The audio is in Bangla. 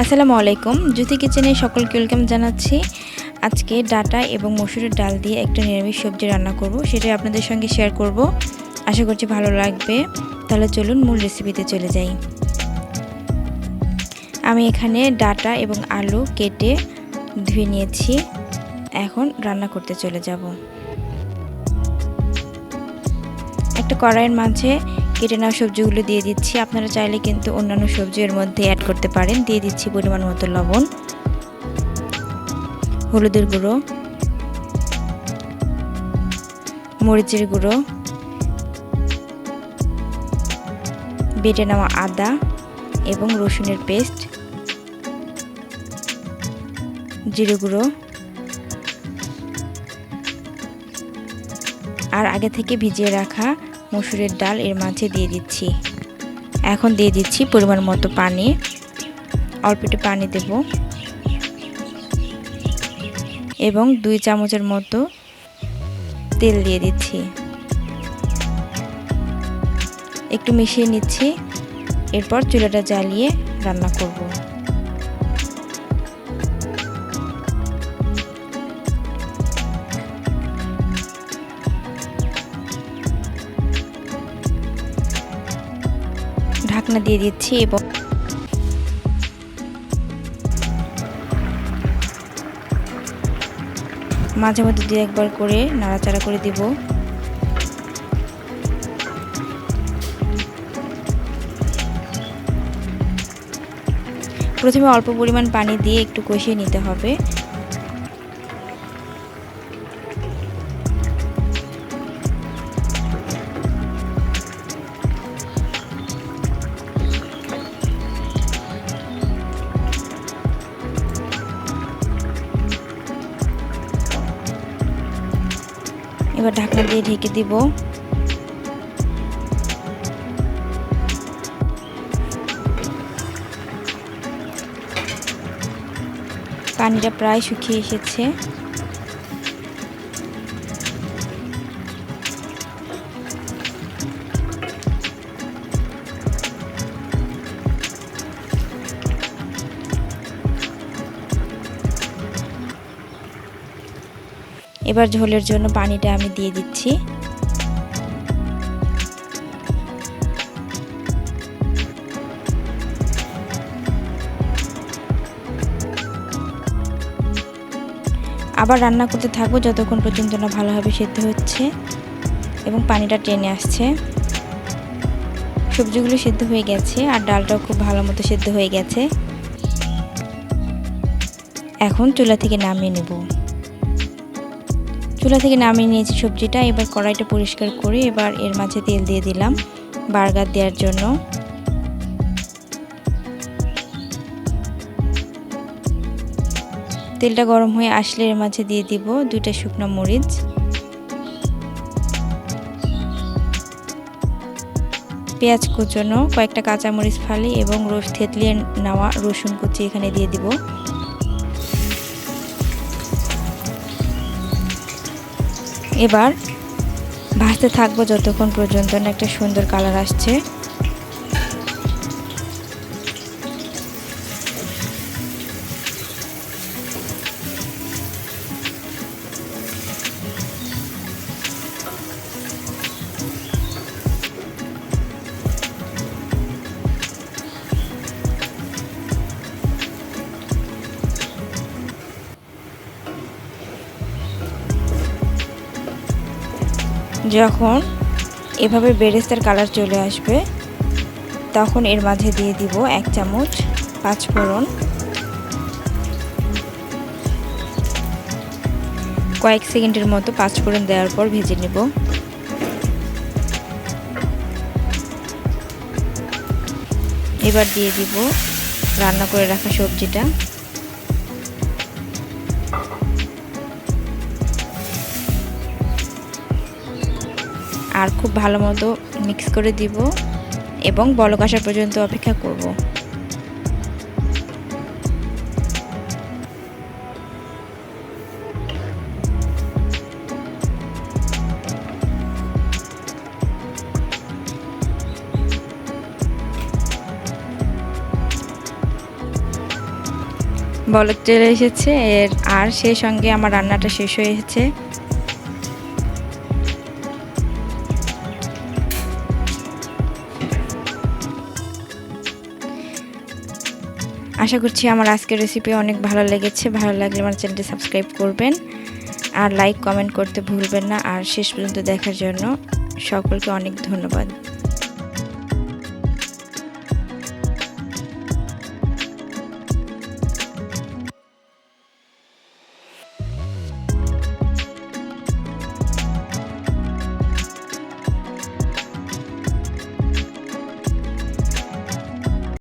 আসসালামু আলাইকুম, জুথি কিচেনে সকলকে ওয়েলকাম জানাচ্ছি। আজকে ডাটা এবং মসুরের ডাল দিয়ে একটা নিরামিষ সবজি রান্না করব, সেটাই আপনাদের সঙ্গে শেয়ার করব। আশা করছি ভালো লাগবে। তাহলে চলুন মূল রেসিপিতে চলে যাই। আমি এখানে ডাটা এবং আলু কেটে ধুয়ে নিয়েছি। এখন রান্না করতে চলে যাব। একটা কড়াইয়ের মাঝে কেটে নেওয়া সবজিগুলো দিয়ে দিচ্ছি। আপনারা চাইলে কিন্তু অন্যান্য সবজি এর মধ্যে অ্যাড করতে পারেন। দিয়ে দিচ্ছি পরিমাণ মতো লবণ, হলুদের গুঁড়ো, মরিচের গুঁড়ো, বেটে নেওয়া আদা এবং রসুনের পেস্ট, জিরে গুঁড়ো আর আগে থেকে ভিজিয়ে রাখা মসুরের ডাল এর মাঝে দিয়ে দিচ্ছি। এখন দিয়ে দিচ্ছি পরিমাণ মতো পানি, অল্প একটু পানি দেব এবং 2 চামচের মতো তেল দিয়ে দিচ্ছি। একটু মিশিয়ে নিচ্ছি। এরপর চুলাটা জ্বালিয়ে রান্না করব। ঢাকনা দিয়ে দিচ্ছি এবং মাঝে মধ্যে 2 একবার করে নাড়াচাড়া করে দিব। প্রথমে অল্প পরিমাণ পানি দিয়ে একটু কষিয়ে নিতে হবে। এবার ঢাকনা দিয়ে ঢেকে দিব। পানিটা প্রায় শুকিয়ে এসেছে। এবার ঝোলের জন্য পানিটা আমি দিয়ে দিচ্ছি। আবার রান্না করতে থাকবো যতক্ষণ পর্যন্ত না ভালোভাবে সেদ্ধ হচ্ছে এবং পানিটা টেনে আসছে। সবজিগুলো সেদ্ধ হয়ে গেছে আর ডালটাও খুব ভালো মতো সেদ্ধ হয়ে গেছে। এখন চুলা থেকে নামিয়ে নেব। চুলা থেকে নামিয়ে নিয়েছি সবজিটা। এবার কড়াইটা পরিষ্কার করে এবার এর মাঝে তেল দিয়ে দিলাম বার্গার দেওয়ার জন্য। তেলটা গরম হয়ে আসলে এর মাঝে দিয়ে দিব 2টা শুকনো মরিচ, পেঁয়াজ কুচনো, কয়েকটা কাঁচামরিচ ফালি এবং থেতলিয়ে নেওয়া রসুন কুচি এখানে দিয়ে দিব। এবার ভাজতে থাকবো যতক্ষণ পর্যন্ত না একটা সুন্দর কালার আসছে। যখন এভাবে বেরেস্তার কালার চলে আসবে তখন এর মাঝে দিয়ে দিব 1 চামচ পাঁচফোড়ন। কয়েক সেকেন্ডের মতো পাঁচফোড়ন দেওয়ার পর ভেজে নেব। এবার দিয়ে দিব রান্না করে রাখা সবজিটা। আর খুব ভালো মতো মিক্স করে দিব এবং বলক আসা পর্যন্ত অপেক্ষা করব। বলক চলে এসেছে আর সেই সঙ্গে আমার রান্নাটা শেষ হয়েছে। আশা করছি আমার আজকের রেসিপি অনেক ভালো লেগেছে। ভালো লাগলে আমার চ্যানেলটি সাবস্ক্রাইব করবেন আর লাইক কমেন্ট করতে ভুলবেন না। আর শেষ পর্যন্ত দেখার জন্য সকলকে অনেক ধন্যবাদ।